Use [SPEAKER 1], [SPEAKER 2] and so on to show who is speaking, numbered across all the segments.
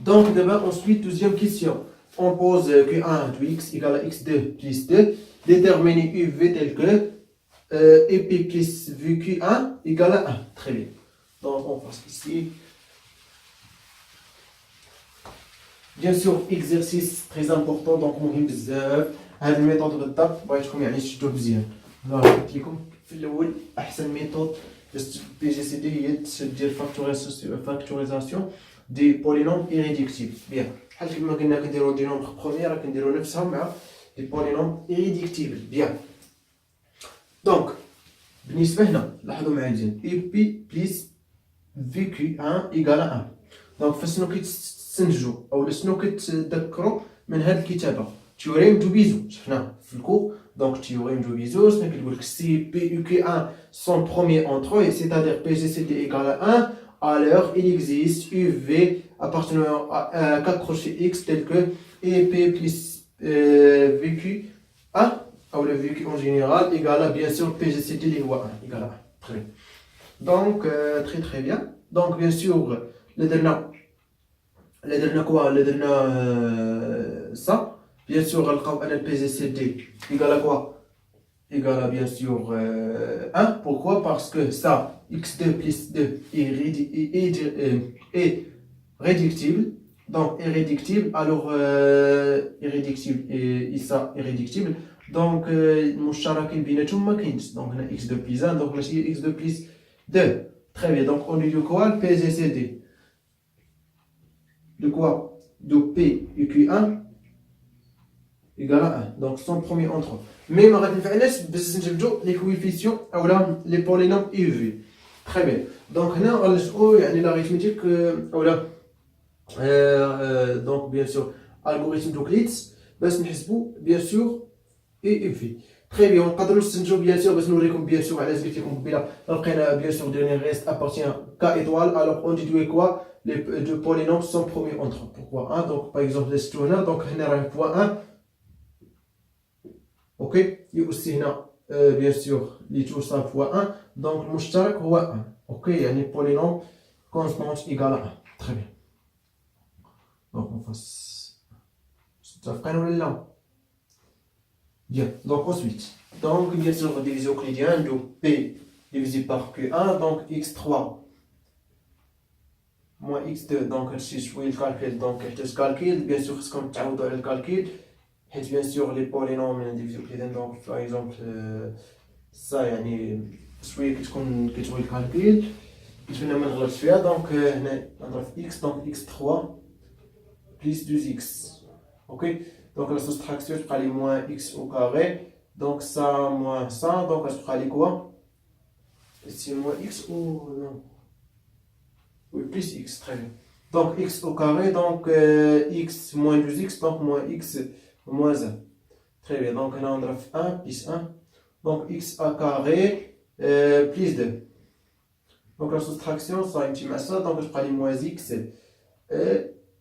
[SPEAKER 1] Donc, d'abord, ensuite, deuxième question. On pose Q1 de x égale à x2 plus 2. Déterminer UV tel que EP plus VQ1 égale à 1. Très bien. Donc, on passe ici. Bien sûr, exercice très important. Donc, مهم بزاف. هذه الميثود بالضبط بغيتكم يعني تشدوا مزيان. انا قلت لكم في الاول احسن ميثود باش بي جي سي دي هي دير فاكتوريزاسيون دي بولينوم ايريديكتيبل. بيان بحال كما قلنا كنديرو دي نومبر بروميير راه كنديرو نفسهم مع دي بولينوم ايريديكتيبل. بيان دونك بالنسبه هنا لاحظوا معايا مزيان اي بي بليس في كي 1 ايكال 1. دونك فاش كيتستنتجوا اولا شنو كتذكروا من هذه الكتابه théorème de Bézout. شفناه في الكو. Donc théorème de Bézout شنو كيقول لك si P U Q 1 sont premiers entre eux, c'est-à-dire PGCD égale à 1, alors il existe UV appartenant à 4 crochets X tels que EP plus VQ 1 ou le VQ en général égale à bien sûr PGCD égale à 1 égale à 1. Très bien. Donc très bien. Donc bien sûr le درنا quoi le درنا ça. Bien sûr, le PGCD égale à quoi? Égale à bien sûr 1. Pourquoi? Parce que ça, x2 plus 2 est réductible. Donc, est réductible. Alors, irréductible et ça, irréductible. Donc, المشتركين بيناتهم ما كاينش. Donc, on a x2 plus 1. Donc, ماشي x2 plus 2. Très bien. Donc, on dit quoi? Le PGCD. De quoi? De P et Q1 égale à 1. Donc, sont premiers entre eux. Mais ما غتنفعناش باش نجبدو لي كويفيسيون اولا لي بولينوم اي في. تري بيان. دونك هنا غنلجؤوا يعني لاغيثميتيك اولا دونك بيان سور الغوريثم دوكليتس باش نحسبوا بيان سور اي في. تري بيان. نقدروا نستنتجوا بيان سور باش نوريكم بيان سور علاش قلت لكم قبيله لقينا بيان سور ديرني ريست appartient كا ايطوال. alors on déduit quoi les deux polynômes sont premiers entre eux. Pourquoi 1? donc par exemple les هنا donc هنا راه point 1. ok et aussi هنا bien sûr les tout ça fois 1. donc المشترك هو 1. ok يعني polynôme constante égale à 1. très bien. donc on fasse متفقين ولا لا؟ bien. donc ensuite donc bien sûr diviser euclidien de P divisé par Q1 donc x3 moins x2 donc هادشي شويه الكالكيل دونك يحتاج كالكيل. bien sûr خصكم تعودوا على الكالكيل حيت bien sûr les polynômes divisé euclidien donc par exemple ça يعني شويه كتكون كتبغي الكالكيل كيتمنى ما نغلطش فيها. دونك هنا نضرب في x donc x3 plus 2x. ok donc la soustraction تبقى لي moins x au carré donc ça moins ça donc تبقى لي quoi ici moins x ou non oui plus x. très bien. donc x au carré donc x moins 2x donc moins x moins 1. très bien. donc هنا نضرب في 1 plus 1 donc x à carré plus 2. donc la soustraction ça يمشي مع ça donc تبقى لي moins x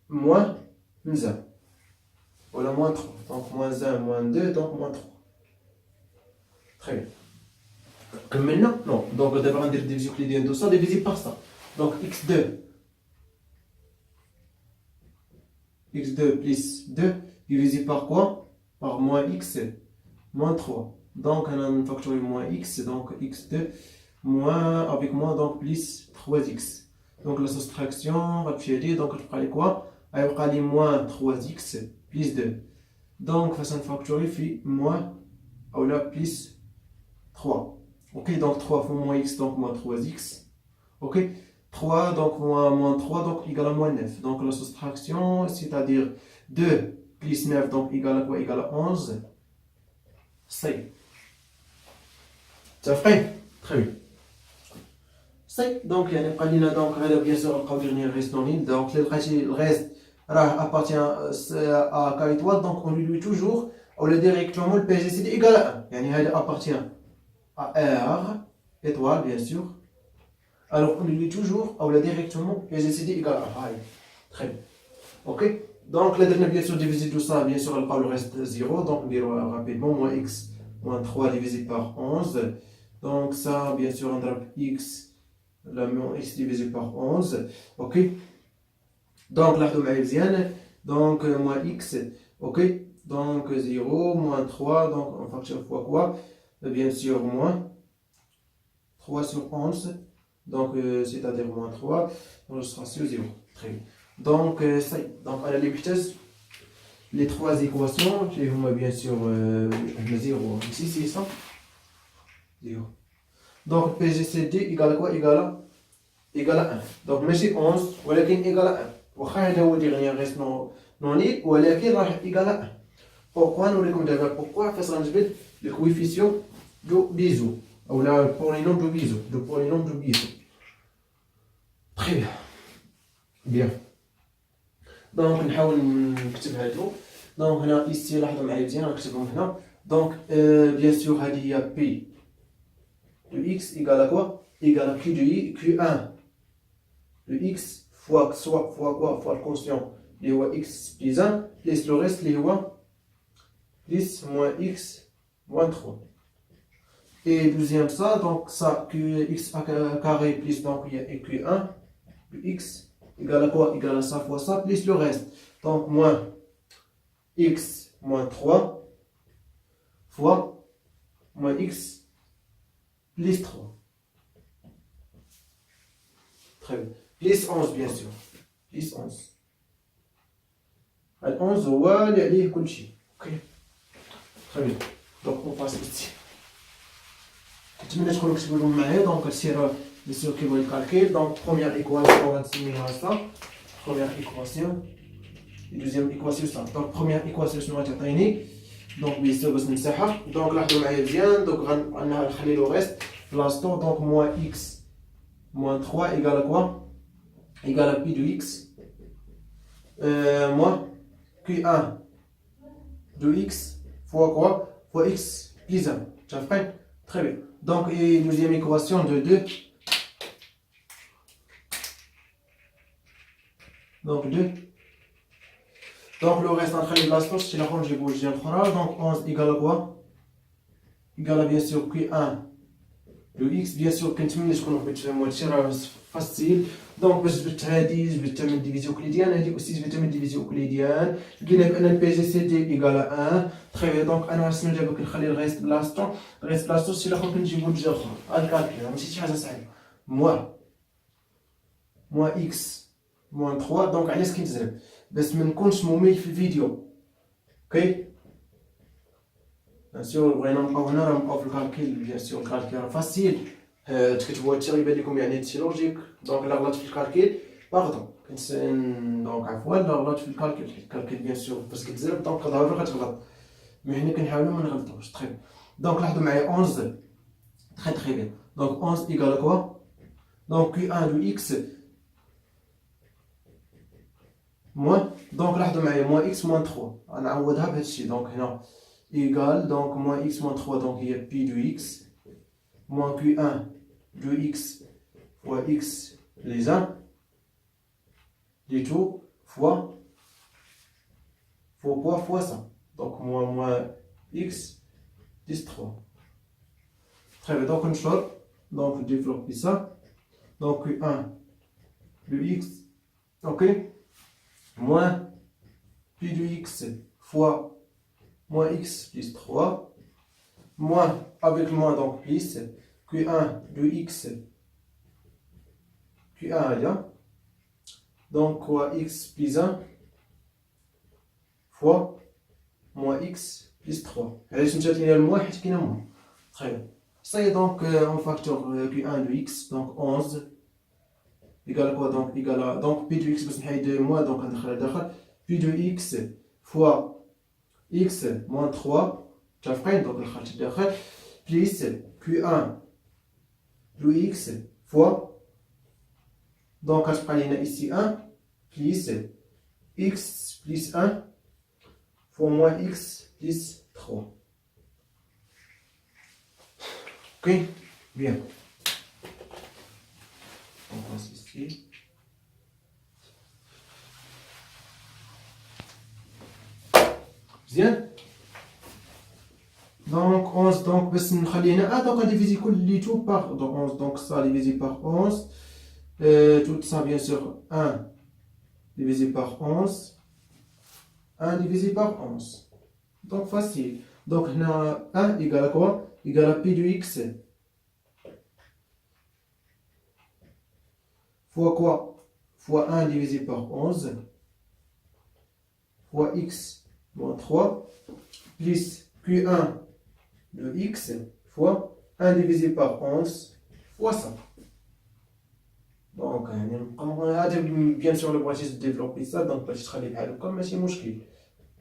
[SPEAKER 1] moins 1 ولا moins 3 donc moins 1 moins 2 donc moins 3. très bien. كملنا non donc دابا غندير division euclidienne de ça divisé par ça. donc x2 plus 2 divisé par quoi? par moins x moins 3. donc on a une factoriel moins x donc x2 moins avec moins donc plus 3x. donc la soustraction va faire donc je prends quoi? elle va aller moins 3x plus 2. donc façon factoriel fait moins ou là plus 3. ok donc 3 fois moins x donc moins 3x. ok 3 donc moins 3 donc égale à moins 9. donc la soustraction c'est-à-dire 2 plus 9 donc égale à quoi? égale à 11. c'est ça fait très bien. c'est donc يعني بقى لينا donc هذا bien sûr نبقاو dernier reste dans l'île. donc le reste راه appartient à K étoile donc on lui dit toujours ou le directement le PGCD égale à 1 يعني هذا appartient à R étoile bien sûr. alors on lui dit toujours ou le directement PGCD égale à 1. très bien. ok donc là dernière bien sûr diviser tout ça bien sûr le reste 0 donc on dira rapidement moins x moins 3 divisé par 11. donc ça bien sûr on drop x la moins x divisé par 11. ok Donc لاحظوا معايا مزيان. Donc moins x, ok. Donc 0, moins 3, donc on facture fois quoi? Bien sûr moins 3 sur 11, donc c'est-à-dire moins 3, donc je serai sur 0. Très bien. Donc ça y est. Donc à la vitesse, les trois équations, je vais bien sûr 0, ici c'est ça, 0. Donc PGCD égale à quoi? Égale à 1. Donc ماشي 11 ولكن égal à 1. واخا هذا هو dernier reste non libre ولكن راح égal à 1. Pourquoi نوريكم دابا pourquoi فاش غنجبد le coefficient دو بيزو ou le polynôme de Biseau, le polynôme de Biseau. Très bien. Bien. Donc نحاول نكتبها لكم. Donc هنا ici لاحظوا معايا مزيان غنكتبهم هنا. Donc bien sûr هذه هي P de x égale à quoi? Égale à Q de I, Q1 de x fois quoi? Fois le constant اللي هو x plus 1 plus le reste اللي هو plus moins x moins 3. Et deuxième ça, donc ça, qx carré plus donc il y a q1, x égale à quoi? Égale à ça fois ça, plus le reste. Donc moins x moins 3 fois moins x plus 3. Très bien. Plus 11 bien sûr. Plus 11. ال 11 هو اللي عليه كل شيء. Ok. Très bien. Donc on passe ici. نتمنى تكونوا كتبوا لهم معايا. دونك هادشي راه بيان سور كيبغي الكالكيل. دونك بروميير ايكواسيون غنسميوها صا بروميير ايكواسيون اي دوزيام ايكواسيون صا. دونك بروميير ايكواسيون شنو غتعطيني؟ دونك بيان سور باش نمسحها. دونك لاحظوا معايا مزيان. دونك غنخلي لو ريست بلاصتو. دونك موان اكس موان 3 ايكال كوا؟ ايكال بي دو اكس موان كي 1 دو اكس فوا كوا؟ فوا اكس بليس 1. متفقين؟ Très bien. Donc, et deuxième équation de 2. Donc 2. Donc le reste entre les blastos, c'est la range bougie en 3. Donc 11 égale à quoi? Égale à bien sûr Q1 de x. Bien sûr, quand tu me dis qu'on va faire moi c'est facile. Donc باش جبت هادي جبت من division euclidienne هادي aussi جبت من division euclidienne. لقينا بان البي جي سي دي ايكال 1. تري بيان. دونك انا شنو دابا كنخلي الغيست بلاصتو. الغيست بلاصتو شي الاخر كنجيبو لجهه اخرى. الكالكيل ماشي شي حاجه صعيبه. موان اكس موان 3. دونك علاش كنتزرب؟ باش ما نكونش ممل في الفيديو. اوكي بيان سور بغينا نبقاو هنا راه نبقاو في الكالكيل. بيان سور الكالكيل راه فاسيل. تكتبوا هادشي غيبان لكم يعني هادشي لوجيك. دونك الا غلطت في الكالكيل باردون دونك عفوا الا غلطت في الكالكيل. الكالكيل بيان سور فاش كتزرب دونك ضروري غتغلط. مي حنا كنحاولوا ما نغلطوش. تري دونك لاحظوا معايا 11 تري بيان. دونك 11 ايكال كوا؟ دونك كي 1 دو اكس موان. دونك لاحظوا معايا موان اكس موان 3. غنعوضها بهادشي. دونك هنا ايكال دونك موان اكس موان 3. دونك هي بي دو اكس moins Q1 de x fois x les 1 du tout fois quoi fois ça. Donc moins x plus 3. Très bien. Donc on sort. Donc je développe ça. Donc Q1 de x. Ok. Moins P de x fois moins x plus 3. Moins avec moins donc plus Q1 de x Q1 là. Donc quoi x plus 1 fois moins x plus 3. علاش مشات لينا الموان؟ حيت كاينه موان. Très bien. Ça y est. Donc on facteur Q1 de x. Donc 11 égale à quoi? Donc égale à donc P de x باش نحيد moins. Donc ندخل لداخل P de x fois x moins 3. متفقين؟ دونك دخلت لداخل plus Q1 de x fois. Donc غتبقى لينا ici 1 plus x plus 1 fois moins x plus 3. Ok, bien. On passe ici. Bien. Donc 11. Donc باش نخلي هنا donc on divise كل tout par donc 11. Donc ça divisé par 11. Tout ça bien sûr 1 divisé par 11. 1 divisé par 11. Donc facile. Donc on a 1 égale à quoi? Égale à P de X. Fois quoi? Fois 1 divisé par 11. Fois X moins 3. Plus Q1 de X. Fois 1 divisé par 11. Fois ça. Donc, bien sûr, le processus de développer ça. Donc, je vais faire comme c'est مشكل.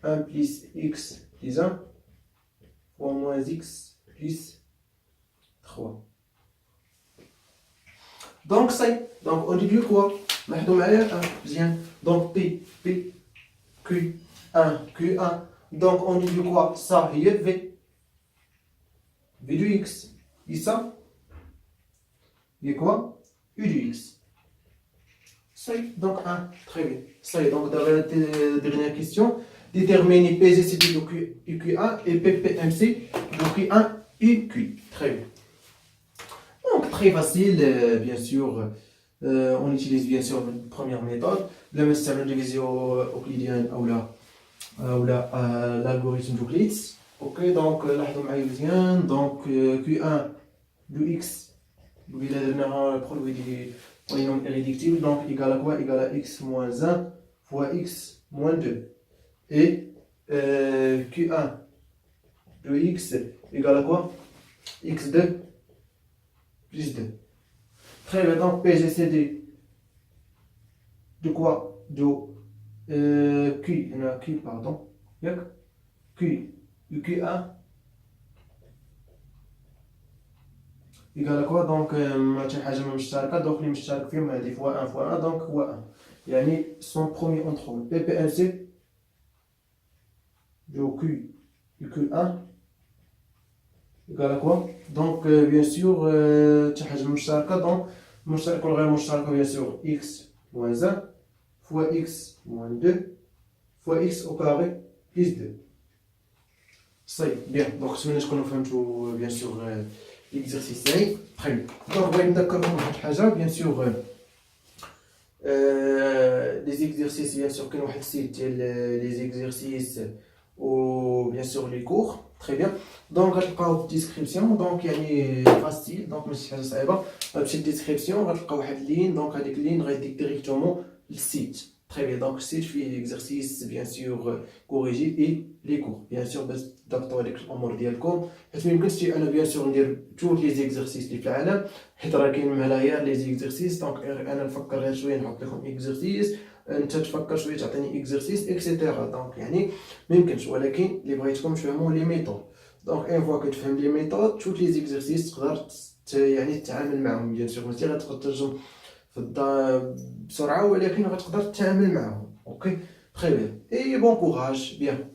[SPEAKER 1] 1 plus x plus 1 fois moins x plus 3. Donc, c'est. Donc, au début, quoi? نحدو معايا 1 مزيان. Donc, P, Q, 1, Q1. Donc, on dit quoi? Ça, il est V. V de x. Et ça, il est quoi? U de x. Ça y est, donc 1, très bien. Ça y est, donc dans la dernière question, déterminer PGCD de QA et PPMC de Q1 et Q. Très bien. Donc très facile, bien sûr. On utilise bien sûr la première méthode, le méthode de division euclidienne ou l'algorithme d'Euclide. Ok, donc là, donc Q1 de x, le produit du polynôme irréductible, donc égal à quoi? Égal à x moins 1 fois x moins 2. Et Q1 de x égal à quoi? x2 plus 2. Très bien, donc PGCD de quoi? De Q, pardon. Q, Q1 égal à quoi? Donc ماشي حاجة مشتركة، donc اللي مشترك فيهم هذه fois 1 fois 1 donc هو 1. يعني son premier entre PPMC de Q Q1 égal à quoi? Donc bien sûr شي حاجة مشتركة، donc مشترك والغير مشترك bien sûr x moins 1 fois x moins 2 fois x au carré plus 2. صحيح bien. donc نتمنى تكونوا فهمتوا bien sûr l'exercice تاعي. très bien. donc بغيت نذكركم بواحد الحاجة bien sûr les exercices bien sûr كاين واحد السيت ديال les exercices ou bien sûr les cours. très bien. donc غتلقاو في الديسكريبسيون donc يعني فاسيل donc ماشي حاجه صعيبه. غتمشي للديسكريبسيون غتلقى واحد اللين donc هذيك اللين غيديك ديريكتومون للسيت. très bien. donc السيت فيه l'exercice bien sûr corrigé et les cours bien sûr باش تضبطوا هذيك الامور ديالكم، حيت ميمكنش انا bien sûr ندير توت لي زيكزرسيس اللي في العالم، حيت راه كاين ملايير لي زيكزرسيس. دونك انا نفكر غير شويه نحط لكم اكزرسيس، انت تفكر شويه تعطيني اكزرسيس اكسيتيرا. دونك يعني ميمكنش، ولكن اللي بغيتكم تفهموا لي ميثود. دونك اون فوا كتفهم لي ميثود توت لي زيكزرسيس تقدر يعني تتعامل معهم bien sûr. ماشي غتقدر ترجم في الدار بسرعه، ولكن غتقدر تتعامل معهم. اوكي très bien et bon courage bien.